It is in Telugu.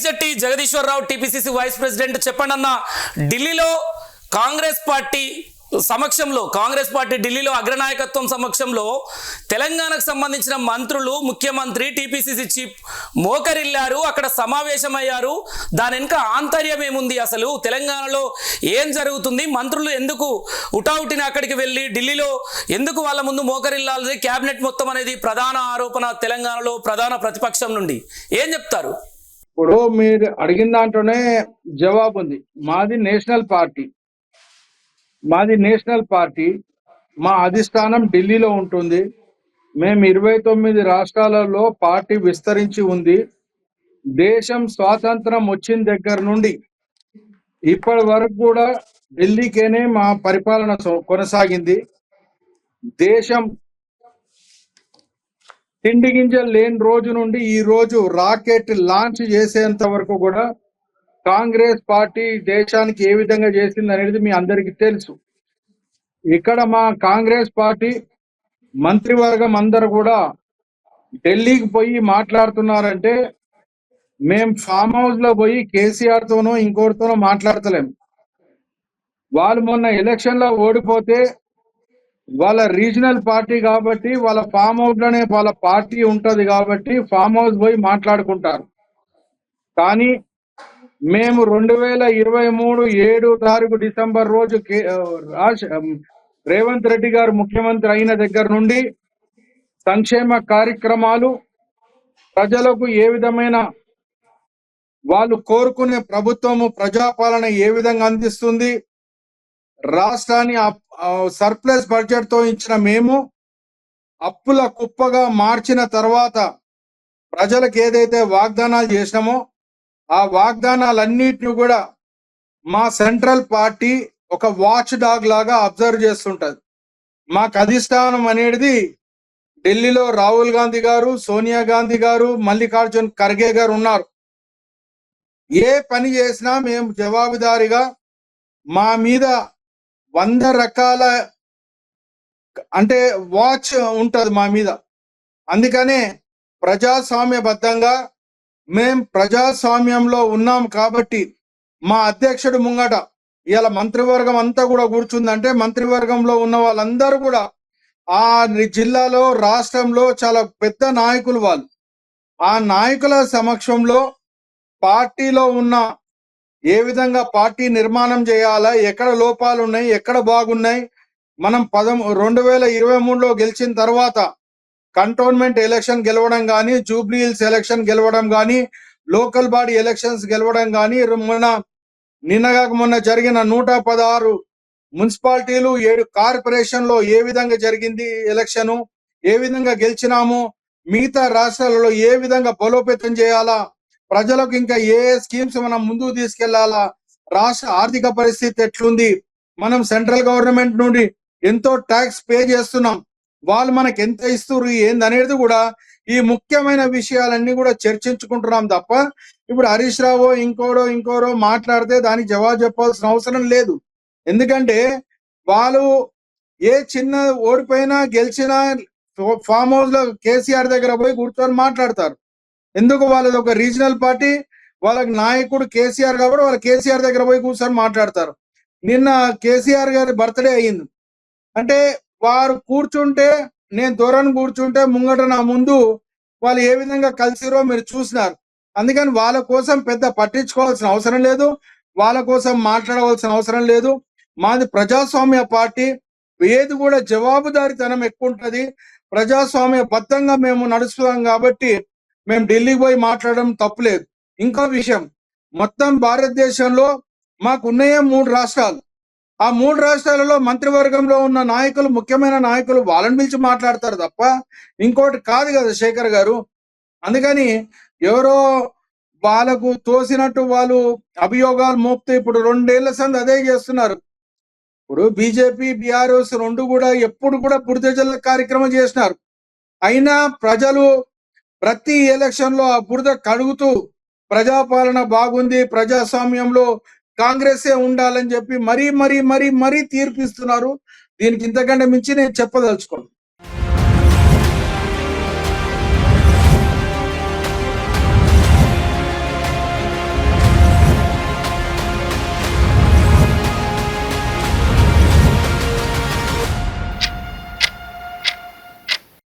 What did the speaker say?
Medisetti Jagadeeswara Rao TPCC vice president చెప్పండి అన్న, ఢిల్లీలో కాంగ్రెస్ పార్టీ సమక్షంలో ఢిల్లీలో అగ్రనాయకత్వం సమక్షంలో తెలంగాణకు సంబంధించిన మంత్రులు, ముఖ్యమంత్రి, టీపీసీసీ చీఫ్ మోకరిల్లారు, అక్కడ సమావేశమయ్యారు. దాని వెనుక ఆంతర్యం ఏముంది? అసలు తెలంగాణలో ఏం జరుగుతుంది? మంత్రులు ఎందుకు ఉటావుటిని అక్కడికి వెళ్ళి ఢిల్లీలో ఎందుకు వాళ్ళ ముందు మోకరిల్లాలి? క్యాబినెట్ మొత్తం అనేది ప్రధాన ఆరోపణ తెలంగాణలో ప్రధాన ప్రతిపక్షం నుండి. ఏం చెప్తారు? ఇప్పుడు మీరు అడిగిన దాంట్లోనే జవాబు ఉంది. మాది నేషనల్ పార్టీ, మా అధిష్టానం ఢిల్లీలో ఉంటుంది. మేము 29 రాష్ట్రాలలో పార్టీ విస్తరించి ఉంది. దేశం స్వాతంత్రం వచ్చిన దగ్గర నుండి ఇప్పటి వరకు కూడా ఢిల్లీకేనే మా పరిపాలన కొనసాగింది. దేశం తిండి గింజలు లేని రోజు నుండి ఈ రోజు రాకెట్ లాంచ్ చేసేంత వరకు కూడా కాంగ్రెస్ పార్టీ దేశానికి ఏ విధంగా చేసింది అనేది మీ అందరికీ తెలుసు. ఇక్కడ మా కాంగ్రెస్ పార్టీ మంత్రివర్గం అందరు కూడా ఢిల్లీకి పోయి మాట్లాడుతున్నారంటే మేము ఫామ్ హౌస్ లో పోయి కేసీఆర్ తోనో ఇంకోటితోనో మాట్లాడతలేం. వాళ్ళు మొన్న ఎలక్షన్ లో ఓడిపోతే వాళ్ళ రీజనల్ పార్టీ కాబట్టి వాళ్ళ ఫామ్ హౌస్ లోనే వాళ్ళ పార్టీ ఉంటది కాబట్టి ఫామ్ హౌస్ పోయి మాట్లాడుకుంటారు. కానీ మేము 2023 7 తారీఖు డిసెంబర్ రోజు రేవంత్ రెడ్డి గారు ముఖ్యమంత్రి అయిన దగ్గర నుండి సంక్షేమ కార్యక్రమాలు ప్రజలకు ఏ విధమైన వాళ్ళు కోరుకునే ప్రభుత్వము ప్రజాపాలన ఏ విధంగా అందిస్తుంది, రాష్ట్రాన్ని సర్ప్లస్ బడ్జెట్ తో ఇచ్చిన మేము అప్పుల కుప్పగా మార్చిన తర్వాత ప్రజలకు ఏదైతే వాగ్దానాలు చేసినామో ఆ వాగ్దానాలన్నిటిని కూడా మా సెంట్రల్ పార్టీ ఒక వాచ్ డాగ్ లాగా అబ్జర్వ్ చేస్తుంటది. మాకు అధిష్టానం అనేది ఢిల్లీలో రాహుల్ గాంధీ గారు, సోనియా గాంధీ గారు, మల్లికార్జున్ ఖర్గే గారు ఉన్నారు. ఏ పని చేసినా మేము జవాబుదారీగా మా మీద 100 రకాల వాచ్ ఉంటది మా మీద. అందుకనే ప్రజాస్వామ్యబద్ధంగా మేం ప్రజాస్వామ్యంలో ఉన్నాం కాబట్టి మా అధ్యక్షుడు ముంగట ఇలా మంత్రివర్గం అంతా కూడా కూర్చుందంటే మంత్రివర్గంలో ఉన్న వాళ్ళందరూ కూడా ఆ జిల్లాలో రాష్ట్రంలో చాలా పెద్ద నాయకులు వాళ్ళు. ఆ నాయకుల సమక్షంలో పార్టీలో ఉన్న ఏ విధంగా పార్టీ నిర్మాణం చేయాలా, ఎక్కడ లోపాలు ఉన్నాయి, ఎక్కడ బాగున్నాయి, మనం 2023లో గెలిచిన తర్వాత కంటోన్మెంట్ ఎలక్షన్ గెలవడం కానీ, జూబ్లీ హిల్స్ ఎలక్షన్ గెలవడం కానీ, లోకల్ బాడీ ఎలక్షన్స్ గెలవడం కానీ, మొన్న జరిగిన 116 మున్సిపాలిటీలు 7 కార్పొరేషన్లో ఏ విధంగా జరిగింది ఎలక్షను, ఏ విధంగా గెలిచినాము, మిగతా రాష్ట్రాలలో ఏ విధంగా బలోపేతం చేయాలా, ప్రజలకు ఇంకా ఏ స్కీమ్స్ మనం ముందుకు తీసుకెళ్లాలా, రాష్ట్ర ఆర్థిక పరిస్థితి ఎట్లుంది, మనం సెంట్రల్ గవర్నమెంట్ నుండి ఎంతో ట్యాక్స్ పే చేస్తున్నాం, వాళ్ళు మనకి ఎంత ఇస్తున్నారు ఏందనేది కూడా ఈ ముఖ్యమైన విషయాలన్నీ కూడా చర్చించుకుంటున్నాం తప్ప ఇప్పుడు హరీష్ రావు ఇంకోరో మాట్లాడితే దానికి జవాబు చెప్పాల్సిన అవసరం లేదు. ఎందుకంటే వాళ్ళు ఏ చిన్న ఓడిపోయినా గెలిచినా ఫామ్ హౌస్ లో కేసీఆర్ దగ్గర పోయి కూర్చొని మాట్లాడతారు. ఎందుకు? వాళ్ళది ఒక రీజనల్ పార్టీ, వాళ్ళకి నాయకుడు కేసీఆర్ కాబట్టి వాళ్ళు కేసీఆర్ దగ్గర పోయి కూర్చొని మాట్లాడతారు. నిన్న కేసీఆర్ గారి బర్త్డే అయ్యింది అంటే వారు కూర్చుంటే, నేను దూరం కూర్చుంటే ముంగట నా ముందు వాళ్ళు ఏ విధంగా కలిసిరో మీరు చూసినారు. అందుకని వాళ్ళ కోసం పెద్ద పట్టించుకోవాల్సిన అవసరం లేదు, వాళ్ళ కోసం మాట్లాడవలసిన అవసరం లేదు. మాది ప్రజాస్వామ్య పార్టీ, ఏది కూడా జవాబుదారీతనం ఎక్కువ ఉంటుంది, ప్రజాస్వామ్య బద్ధంగా మేము నడుస్తున్నాం కాబట్టి మేము ఢిల్లీకి పోయి మాట్లాడడం తప్పులేదు. ఇంకో విషయం, మొత్తం భారతదేశంలో మాకు ఉన్నాయే 3 రాష్ట్రాలు. ఆ 3 రాష్ట్రాలలో మంత్రివర్గంలో ఉన్న నాయకులు, ముఖ్యమైన నాయకులు వాళ్ళని పిలిచి మాట్లాడతారు తప్ప ఇంకోటి కాదు కదా శేఖర్ గారు. అందుకని ఎవరో వాళ్ళకు తోసినట్టు వాళ్ళు అభియోగాలు మోపుతూ ఇప్పుడు 2 ఏళ్ల సంది అదే చేస్తున్నారు. ఇప్పుడు బీజేపీ, బీఆర్ఎస్ 2 కూడా ఎప్పుడు కూడా బురద జల్ల కార్యక్రమం చేసినారు. అయినా ప్రజలు ప్రతి ఎలక్షన్ లో ఆ బురద కడుగుతూ ప్రజాపాలన బాగుంది, ప్రజాస్వామ్యంలో కాంగ్రెసే ఉండాలని చెప్పి మరీ తీర్పిస్తున్నారు. దీనికి ఇంతకంటే మించి నేను చెప్పదలుచుకోను.